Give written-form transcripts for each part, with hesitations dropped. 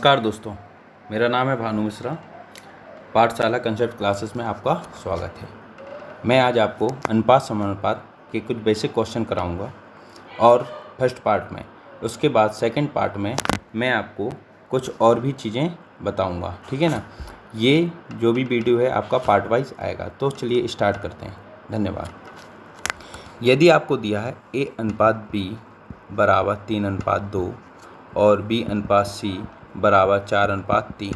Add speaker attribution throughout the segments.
Speaker 1: नमस्कार दोस्तों, मेरा नाम है भानु मिश्रा। पाठशाला कंसेप्ट क्लासेस में आपका स्वागत है। मैं आज आपको अनुपात समानुपात के कुछ बेसिक क्वेश्चन कराऊंगा और फर्स्ट पार्ट में, उसके बाद सेकंड पार्ट में मैं आपको कुछ और भी चीज़ें बताऊंगा। ठीक है ना। ये जो भी वीडियो है आपका पार्ट वाइज आएगा। तो चलिए स्टार्ट करते हैं। धन्यवाद। यदि आपको दिया है A/B बराबर 3/2 और B/C बराबर 4/3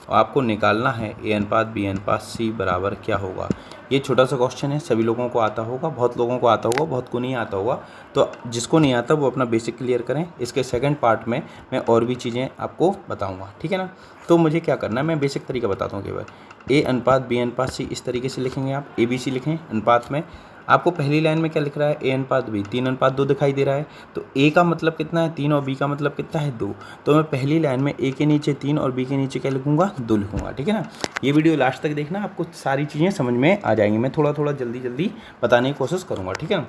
Speaker 1: और आपको निकालना है A/B/C बराबर क्या होगा। ये छोटा सा क्वेश्चन है, सभी लोगों को आता होगा, बहुत लोगों को आता होगा, बहुत को नहीं आता होगा। तो जिसको नहीं आता वो अपना बेसिक क्लियर करें। इसके सेकंड पार्ट में मैं और भी चीज़ें आपको बताऊंगा। ठीक है ना। तो मुझे क्या करना है, मैं बेसिक तरीका बताता हूँ केवल। A/B/C इस तरीके से लिखेंगे आप। ABC लिखें अनुपात में। आपको पहली लाइन में क्या लिख रहा है, A/B 3/2 दिखाई दे रहा है। तो A का मतलब कितना है 3 और B का मतलब कितना है 2। तो मैं पहली लाइन में A के नीचे 3 और B के नीचे क्या लिखूंगा, 2 लिखूंगा। ठीक है ना। ये वीडियो लास्ट तक देखना, आपको सारी चीज़ें समझ में आ जाएंगी। मैं थोड़ा थोड़ा जल्दी बताने की कोशिश करूँगा। ठीक है ना।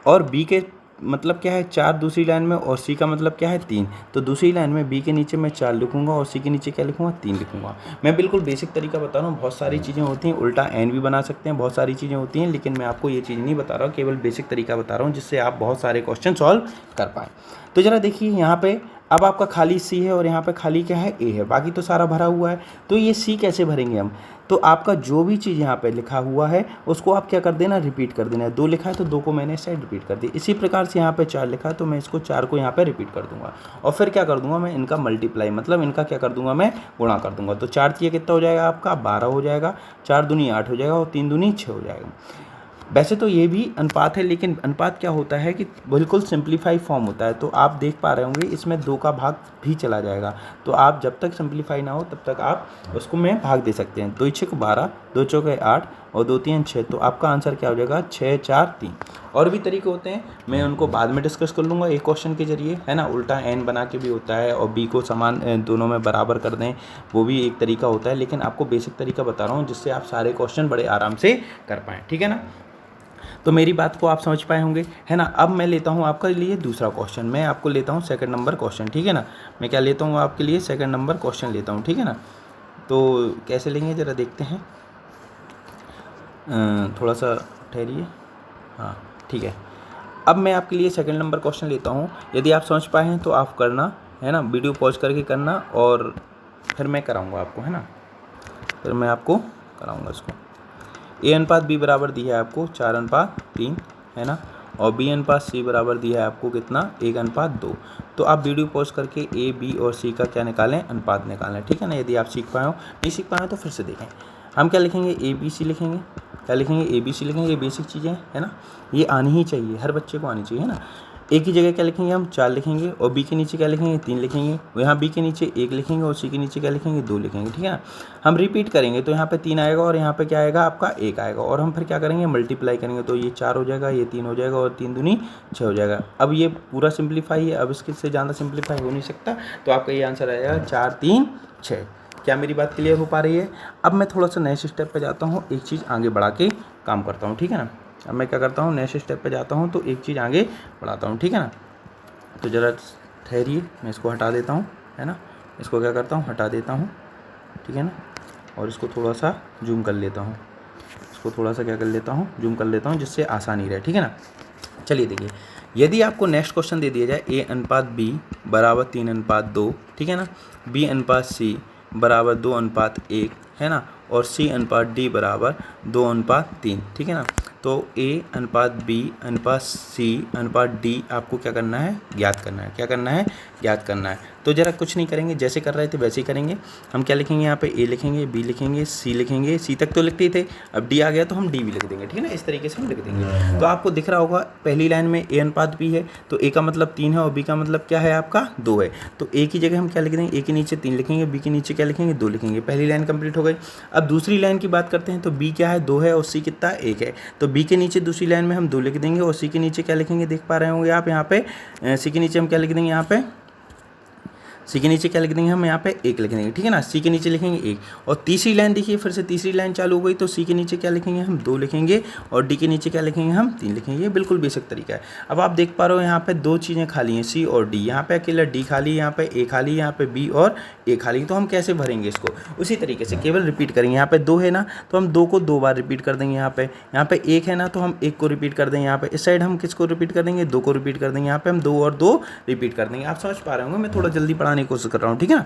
Speaker 1: और B के मतलब क्या है 4 दूसरी लाइन में, और C का मतलब क्या है 3। तो दूसरी लाइन में B के नीचे मैं 4 लिखूंगा और C के नीचे क्या लिखूंगा, 3 लिखूंगा। मैं बिल्कुल बेसिक तरीका बता रहा हूँ। बहुत सारी चीज़ें होती हैं, उल्टा एन भी बना सकते हैं, बहुत सारी चीज़ें होती हैं, लेकिन मैं आपको ये चीज़ नहीं बता रहा हूँ, केवल बेसिक तरीका बता रहा हूँ जिससे आप बहुत सारे क्वेश्चन सॉल्व कर पाएँ। तो ज़रा देखिए यहाँ पे अब आपका खाली C है और यहाँ पे खाली क्या है, A है, बाकी तो सारा भरा हुआ है। तो ये C कैसे भरेंगे हम। तो आपका जो भी चीज़ यहाँ पे लिखा हुआ है उसको आप क्या कर देना, रिपीट कर देना है। 2 लिखा है तो 2 को मैंने इस साइड रिपीट कर दिया। इसी प्रकार से यहाँ पे 4 लिखा है तो मैं इसको 4 को यहाँ पे रिपीट कर दूंगा और फिर क्या कर दूंगा, मैं इनका मल्टीप्लाई मतलब इनका क्या कर दूंगा, मैं गुणा कर दूंगा। तो 4 तिया कितना हो जाएगा आपका, 12 हो जाएगा। 4 दूनी 8 हो जाएगा और 3 दूनी 6 हो जाएगा। वैसे तो ये भी अनुपात है, लेकिन अनुपात क्या होता है कि बिल्कुल सिंप्लीफाई फॉर्म होता है। तो आप देख पा रहे होंगे इसमें 2 का भाग भी चला जाएगा। तो आप जब तक सिंप्लीफाई ना हो तब तक आप उसको में भाग दे सकते हैं। 2 6 12, 2 चौके 8 और 2 3 6। तो आपका आंसर क्या हो जाएगा, 6 4 3। और भी तरीके होते हैं, मैं उनको बाद में डिस्कस कर लूँगा एक क्वेश्चन के जरिए, है ना। उल्टा एन बना के भी होता है और बी को समान दोनों में बराबर कर दें, वो भी एक तरीका होता है। लेकिन आपको बेसिक तरीका बता रहा हूँ जिससे आप सारे क्वेश्चन बड़े आराम से कर पाएँ। ठीक है ना। तो मेरी बात को आप समझ पाए होंगे, है ना। अब मैं लेता हूँ आपके लिए दूसरा क्वेश्चन। मैं आपको लेता हूँ सेकंड नंबर क्वेश्चन। ठीक है ना। मैं क्या लेता हूँ आपके लिए, सेकंड नंबर क्वेश्चन लेता हूँ। ठीक है ना। तो कैसे लेंगे ज़रा देखते हैं। थोड़ा सा ठहरिए। हाँ ठीक है। अब मैं आपके लिए सेकंड नंबर क्वेश्चन लेता हूँ। यदि आप समझ पाए हैं तो आप करना, है ना, वीडियो पॉज करके करना और फिर मैं कराऊँगा आपको, है ना। फिर मैं आपको कराऊँगा इसको। A/B बराबर दी है आपको 4/3, है ना। और B/C बराबर दिया है आपको कितना, 1/2। तो आप वीडियो पॉज करके A, B और C का क्या निकालें, अनुपात निकालें। ठीक है ना। यदि आप सीख पाए हो, नहीं सीख पाए हो तो फिर से देखें। हम क्या लिखेंगे, ABC लिखेंगे। क्या लिखेंगे, ABC लिखेंगे। ये बेसिक चीज़ें है ना, ये आनी ही चाहिए, हर बच्चे को आनी चाहिए, है ना। A की जगह क्या लिखेंगे, हम 4 लिखेंगे और B के नीचे क्या लिखेंगे, 3 लिखेंगे। यहाँ B के नीचे 1 लिखेंगे और C के नीचे क्या लिखेंगे, 2 लिखेंगे। ठीक है ना। हम रिपीट करेंगे तो यहाँ पे 3 आएगा और यहाँ पे क्या आएगा आपका 1 आएगा। और हम फिर क्या करेंगे, मल्टीप्लाई करेंगे तो ये 4 हो जाएगा, ये 3 हो जाएगा और 3 दूनी 6 हो जाएगा। अब ये पूरा सिंप्लीफाई है, अब इसके से ज़्यादा सिंप्लीफाई हो नहीं सकता। तो आपका ये आंसर आएगा 4 3 6। क्या मेरी बात क्लियर हो पा रही है। अब मैं थोड़ा सा नेक्स्ट स्टेप पे जाता हूँ, एक चीज़ आगे बढ़ा के काम करता हूँ। ठीक है ना। अब मैं क्या करता हूँ, नेक्स्ट स्टेप पे जाता हूँ तो एक चीज़ आगे बढ़ाता हूँ। ठीक है ना। तो ज़रा ठहरिए, मैं इसको हटा देता हूँ, है ना। इसको क्या करता हूँ, हटा देता हूँ। ठीक है ना। और इसको थोड़ा सा जूम कर लेता हूँ, इसको थोड़ा सा क्या कर लेता हूँ, जूम कर लेता हूँ, जिससे आसानी रहे। ठीक है ना। चलिए देखिए, यदि आपको नेक्स्ट क्वेश्चन दे दिया जाए A/B बराबर 3/2, ठीक है ना, B/C बराबर 2/1, है ना, और C/D बराबर 2/3। ठीक है ना। तो A/B/C/D आपको क्या करना है, ज्ञात करना है। क्या करना है, ज्ञात करना है। तो ज़रा कुछ नहीं करेंगे, जैसे कर रहे थे वैसे ही करेंगे। हम क्या लिखेंगे, यहाँ पे A लिखेंगे, B लिखेंगे, C लिखेंगे। C तक तो लिखते ही थे, अब D आ गया तो हम D भी लिख देंगे। ठीक है ना। इस तरीके से हम लिख देंगे। तो आपको दिख रहा होगा पहली लाइन में A/B है तो A का मतलब 3 है और B का मतलब क्या है आपका 2 है। तो A की जगह हम क्या लिख देंगे, A के नीचे 3 लिखेंगे, B के नीचे क्या लिखेंगे, 2 लिखेंगे। पहली लाइन कंप्लीट हो गई। अब दूसरी लाइन की बात करते हैं तो B क्या है, 2 है और C कितना, 1 है। तो B के नीचे दूसरी लाइन में हम 2 लिख देंगे और C के नीचे क्या लिखेंगे, देख पा रहे होंगे आप यहाँ पे, C के नीचे हम क्या लिख देंगे, यहाँ पे सी के नीचे क्या लिख देंगे हम यहाँ पे 1 लिख देंगे, ठीक है ना। सी के नीचे लिखेंगे 1 और तीसरी लाइन देखिए फिर से तीसरी लाइन चालू हो गई, तो सी के नीचे क्या लिखेंगे हम 2 लिखेंगे और डी के नीचे क्या लिखेंगे हम 3 लिखेंगे। ये बिल्कुल बेसिक तरीका है। अब आप देख पा रहे हो यहाँ पे 2 चीज़ें खाली हैं, सी और डी। यहाँ पे अकेला डी खाली है, यहाँ पे ए खाली है, यहाँ पे बी और ए खाली। तो हम कैसे भरेंगे इसको, उसी तरीके से केवल रिपीट करेंगे। यहाँ पे 2 है ना, तो हम 2 को 2 बार रिपीट कर देंगे। यहाँ पे 1 है ना, तो हम 1 को रिपीट कर देंगे। यहाँ पे इस साइड हम किसको रिपीट कर देंगे, 2 को रिपीट कर देंगे। यहाँ पे हम 2 और 2 रिपीट कर देंगे। आप समझ पा रहे होंगे, मैं थोड़ा जल्दी पढ़ाने की कोशिश कर रहा हूँ, ठीक है ना,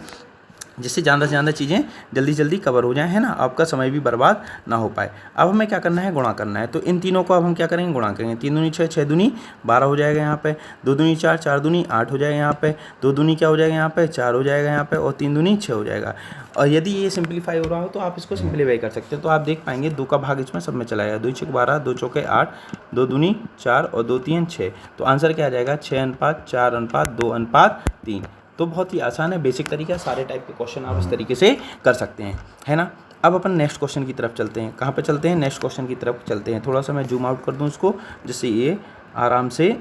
Speaker 1: जिससे ज़्यादा से ज़्यादा चीज़ें जल्दी जल्दी कवर हो जाएं, है ना, आपका समय भी बर्बाद ना हो पाए। अब हमें क्या करना है, गुणा करना है। तो इन तीनों को अब हम क्या करेंगे, गुणा करेंगे। 3 दूनी 6, 6 दूनी 12 हो जाएगा यहाँ पे, 2 दूनी 4, 4 दूनी 8 हो जाएगा यहाँ पे, 2 दूनी क्या हो जाएगा यहाँ पे 4 हो जाएगा यहाँ पे, और 3 दूनी 6 हो जाएगा। और यदि ये सिंप्लीफाई हो रहा हो तो आप इसको सिंप्लीफाई कर सकते हो। तो आप देख पाएंगे 2 का भाग इसमें सब में चला जाएगा। 2 6 12, 2 चौके 8, 2 दूनी 4 और 2 3 6। तो आंसर क्या आ जाएगा, 6:4:2:3। तो बहुत ही आसान है, बेसिक तरीका। सारे टाइप के क्वेश्चन आप इस तरीके से कर सकते हैं, है ना। अब अपन नेक्स्ट क्वेश्चन की तरफ चलते हैं। कहाँ पे चलते हैं, नेक्स्ट क्वेश्चन की तरफ चलते हैं। थोड़ा सा मैं जूम आउट कर दूँ इसको, जिससे ये आराम से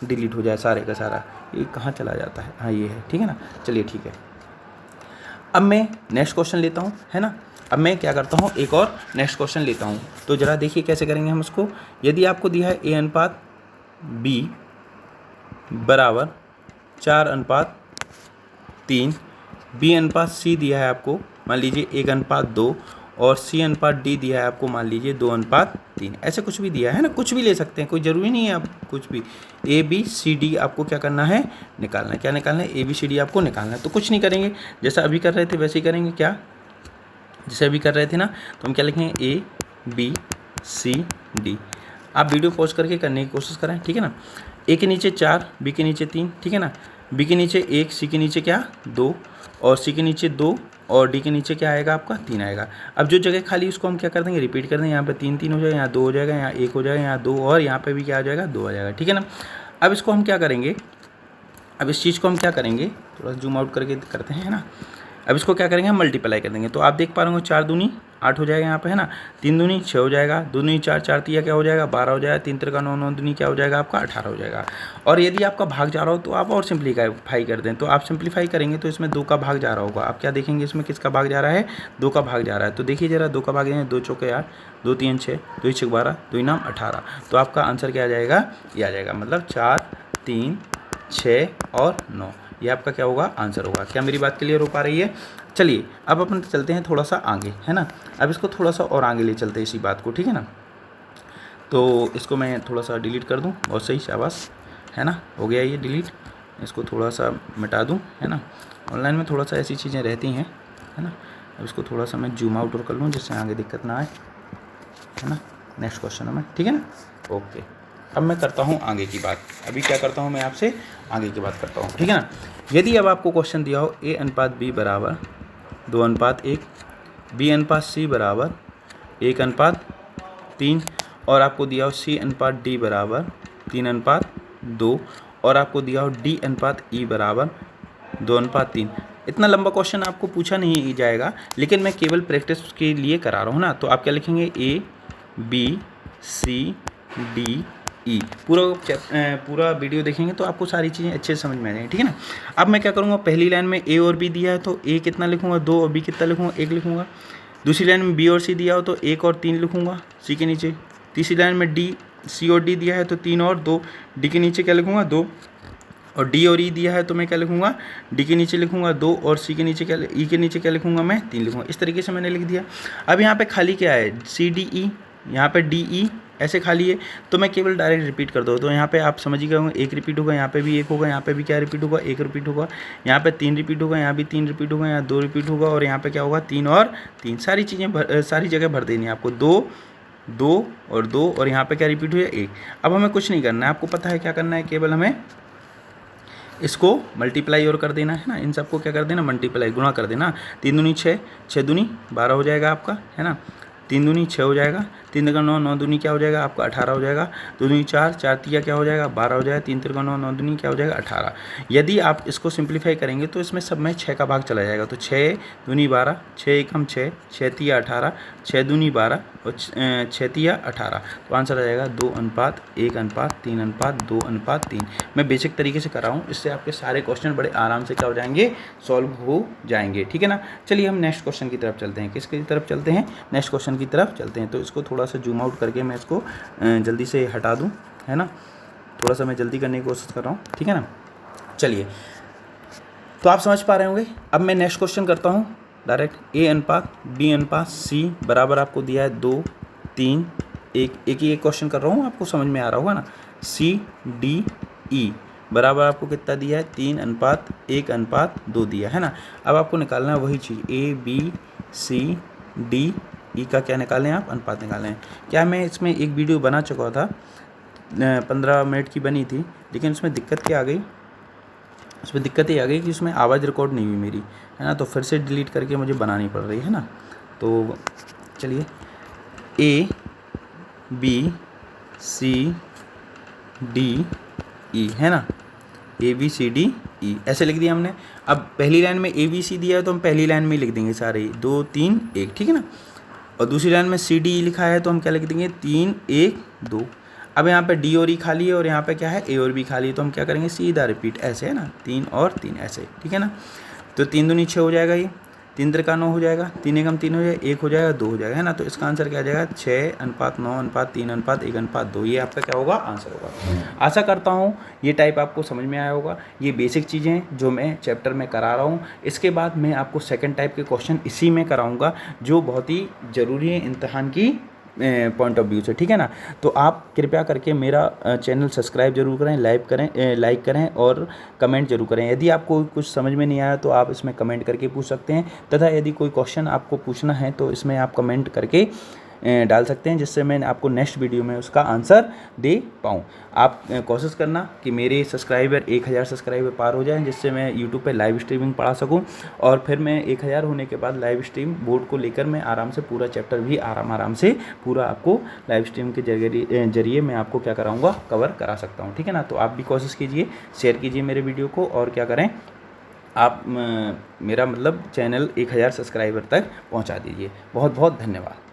Speaker 1: डिलीट हो जाए सारे का सारा। ये कहाँ चला जाता है, हाँ ये है, ठीक है ना। चलिए ठीक है, अब मैं नेक्स्ट क्वेश्चन लेता हूँ, है ना। अब मैं क्या करता हूँ, एक और नेक्स्ट क्वेश्चन लेता हूँ। तो ज़रा देखिए कैसे करेंगे हम इसको। यदि आपको दिया है A/B बराबर 4:3, B/C दिया है आपको मान लीजिए 1:2 और C/D दिया है आपको मान लीजिए 2:3। ऐसे कुछ भी दिया है ना, कुछ भी ले सकते हैं, कोई ज़रूरी नहीं है आप कुछ भी। ABCD आपको क्या करना है, निकालना है। क्या निकालना है, ABCD आपको निकालना है। तो कुछ नहीं करेंगे, जैसा अभी कर रहे थे वैसे ही करेंगे। क्या, जैसे अभी कर रहे थे ना, तो हम क्या लिखेंगे ABCD। आप वीडियो पॉज करके करने की कोशिश करें, ठीक है ना। A के नीचे 4, B के नीचे 3, ठीक है ना। B के नीचे 1, C के नीचे क्या 2 और C के नीचे 2 और D के नीचे क्या आएगा आपका 3 आएगा। अब जो जगह खाली उसको हम क्या कर देंगे, रिपीट कर देंगे। यहाँ पे 3 3 हो जाएगा, यहाँ 2 हो जाएगा, यहाँ 1 हो जाएगा, यहाँ 2 और यहाँ पे भी क्या आ जाएगा 2 आ जाएगा, ठीक है ना। अब इसको हम क्या करेंगे, अब इस चीज़ को हम क्या करेंगे, थोड़ा जूम आउट करके करते हैं, है ना। अब इसको क्या करेंगे, हम मल्टीप्लाई कर देंगे। तो आप देख पा रहे हो 4 दूनी 8 हो जाएगा यहाँ पे, है ना। 3 दूनी 6 हो जाएगा, 2 दूनी 4, 4 तिया क्या हो जाएगा 12 हो जाएगा, 3 तिरका 9, 9 दूनी क्या हो जाएगा आपका 18 हो जाएगा। और यदि आपका भाग जा रहा हो तो आप और सिंप्लीफाई कर दें। तो आप सिंप्लीफाई करेंगे तो इसमें 2 का भाग जा रहा होगा। आप क्या देखेंगे, इसमें किसका भाग जा रहा है, 2 का भाग जा रहा है। तो देखिए जरा 2 का भाग जाए, 2 चौके 8, 2 3 6, 2 6 12, 2 नाम 18। तो आपका आंसर क्या आ जाएगा, ये आ जाएगा, मतलब 4 3 6 और 9। ये आपका क्या होगा, आंसर होगा। क्या मेरी बात क्लियर हो पा रही है। चलिए अब अपन चलते हैं थोड़ा सा आगे, है ना। अब इसको थोड़ा सा और आगे ले चलते हैं इसी बात को, ठीक है ना। तो इसको मैं थोड़ा सा डिलीट कर दूं, बहुत सही, शाबाश, है ना, हो गया ये डिलीट। इसको थोड़ा सा मिटा दूं, है ना। ऑनलाइन में थोड़ा सा ऐसी चीज़ें रहती हैं, है ना। अब इसको थोड़ा सा मैं जूम आउट और कर लूँ जिससे आगे दिक्कत ना आए, है ना। नेक्स्ट क्वेश्चन में, ठीक है ना, ओके। अब मैं करता हूँ आगे की बात। अभी क्या करता हूँ मैं आपसे आगे की बात करता हूँ, ठीक है ना। यदि अब आपको क्वेश्चन दिया हो A/B बराबर 2:1, B/C बराबर 1:3 और आपको दिया हो C/D बराबर 3:2 और आपको दिया हो D/E बराबर 2:3। इतना लंबा क्वेश्चन आपको पूछा नहीं जाएगा, लेकिन मैं केवल प्रैक्टिस के लिए करा रहा हूँ ना। तो आप क्या लिखेंगे, ABCDE। पूरा वीडियो देखेंगे तो आपको सारी चीज़ें अच्छे से समझ में आ जाएंगी, ठीक है ना। अब मैं क्या करूँगा, पहली लाइन में A और B दिया है तो A कितना लिखूँगा 2 और B कितना लिखूँगा 1 लिखूँगा। दूसरी लाइन में B और C दिया हो तो 1 और 3 लिखूँगा C के नीचे। तीसरी लाइन में C और D दिया है तो 3 और 2, D के नीचे क्या लिखूँगा 2, और D और E दिया है तो मैं क्या लिखूँगा, D के नीचे लिखूँगा 2 और C के नीचे क्या, E के नीचे क्या लिखूँगा मैं 3 लिखूँगा। इस तरीके से मैंने लिख दिया। अब यहाँ पे खाली क्या है, CDE, यहाँ पे DE ऐसे खाली है, तो मैं केवल डायरेक्ट रिपीट कर दो। तो यहाँ पे आप समझ ही गए होंगे, 1 रिपीट होगा, यहाँ पे भी 1 होगा, यहाँ पे भी क्या रिपीट होगा 1 रिपीट होगा, यहाँ पे 3 रिपीट होगा, यहाँ भी 3 रिपीट होगा, यहाँ 2 रिपीट होगा और यहाँ पे क्या होगा 3 और 3। सारी चीज़ें सारी जगह भर देनी है आपको, 2 2 और 2 और यहाँ पे क्या रिपीट हुआ 1। अब हमें कुछ नहीं करना है, आपको पता है क्या करना है, केवल हमें इसको मल्टीप्लाई और कर देना है ना। इन सबको क्या कर देना, मल्टीप्लाई, गुणा कर देना। 3 दूनी 6, 6 दूनी 12 हो जाएगा आपका, है ना। 3 दूनी 6 हो जाएगा, 3 तिरका 9, 9 दूनी क्या हो जाएगा आपका 18 हो जाएगा, 2 दूनी 4, 4 तिया क्या हो जाएगा 12 हो जाएगा, 3 तिरका 9, 9 दूनी क्या हो जाएगा 18। यदि आप इसको सिंप्लीफाई करेंगे तो इसमें सब में 6 का भाग चला जाएगा, तो 6 दूनी 12, 6 एकम 6, 6 तिया 18, 6 दूनी 12 और 6 तिया 18, तो आंसर आ जाएगा 2:1:3:2:3। मैं बेसिक तरीके से कर रहा हूँ, इससे आपके सारे क्वेश्चन बड़े आराम से क्या हो जाएंगे, सॉल्व हो जाएंगे। ठीक है ना। चलिए हम नेक्स्ट क्वेश्चन की तरफ चलते हैं। किसकी तरफ चलते हैं, नेक्स्ट क्वेश्चन की तरफ चलते हैं। तो इसको थोड़ा सा जूम आउट करके मैं इसको जल्दी से हटा दूँ, है ना, थोड़ा सा मैं जल्दी करने की कोशिश कर रहा हूँ। ठीक है ना। चलिए, तो आप समझ पा रहे होंगे। अब मैं नेक्स्ट क्वेश्चन करता हूँ डायरेक्ट। A अनुपात B अनुपात C बराबर आपको दिया है 2, 3, 1। एक ही एक क्वेश्चन कर रहा हूँ, आपको समझ में आ रहा होगा ना। CDE बराबर आपको कितना दिया है, 3:1:2 दिया है ना। अब आपको निकालना है वही चीज़, ABCDE का क्या निकालें आप, अनुपात निकालें। क्या मैं इसमें एक वीडियो बना चुका था, 15 मिनट की बनी थी, लेकिन उसमें दिक्कत क्या आ गई, उसमें दिक्कत ये आ गई कि उसमें आवाज़ रिकॉर्ड नहीं हुई मेरी, है ना, तो फिर से डिलीट करके मुझे बनानी पड़ रही है ना। तो चलिए, ABCDE है ना, ABCDE ऐसे लिख दिया हमने। अब पहली लाइन में ABC दिया है तो हम पहली लाइन में लिख देंगे सारे 2, 3, 1, ठीक है ना। और दूसरी लाइन में CDE लिखा है तो हम क्या लिख देंगे 3, 1, 2। अब यहाँ पे D और E खाली है और यहाँ पे क्या है A और B खाली है, तो हम क्या करेंगे सीधा रिपीट ऐसे, है ना, 3 और 3 ऐसे, ठीक है ना। तो 3 दूनी 6 हो जाएगा, ये 3 तिरका 9 हो जाएगा, 3 एकम 3 हो जाएगा, 1 हो जाएगा, 2 हो जाएगा, है ना। तो इसका आंसर क्या आ जाएगा 6:9:3:1:2। ये आपका क्या होगा, आंसर होगा। आशा करता हूँ ये टाइप आपको समझ में आया होगा। ये बेसिक चीज़ें जो मैं चैप्टर में करा रहा हूँ, इसके बाद मैं आपको सेकंड टाइप के क्वेश्चन इसी में कराऊँगा जो बहुत ही ज़रूरी है इम्तहान की पॉइंट ऑफ व्यू से, ठीक है ना। तो आप कृपया करके मेरा चैनल सब्सक्राइब जरूर करें, लाइक करें और कमेंट जरूर करें। यदि आपको कुछ समझ में नहीं आया तो आप इसमें कमेंट करके पूछ सकते हैं, तथा यदि कोई क्वेश्चन आपको पूछना है तो इसमें आप कमेंट करके डाल सकते हैं, जिससे मैं आपको नेक्स्ट वीडियो में उसका आंसर दे पाऊँ। आप कोशिश करना कि मेरे सब्सक्राइबर 1000 सब्सक्राइबर पार हो जाएं, जिससे मैं यूट्यूब पे लाइव स्ट्रीमिंग पढ़ा सकूं, और फिर मैं 1000 होने के बाद लाइव स्ट्रीम बोर्ड को लेकर मैं आराम से पूरा चैप्टर भी आराम से पूरा आपको लाइव स्ट्रीम के जरिए मैं आपको क्या कराऊँगा, कवर करा सकता हूँ, ठीक है ना। तो आप भी कोशिश कीजिए, शेयर कीजिए मेरे वीडियो को, और क्या करें आप मेरा मतलब चैनल 1000 सब्सक्राइबर तक पहुँचा दीजिए। बहुत बहुत धन्यवाद।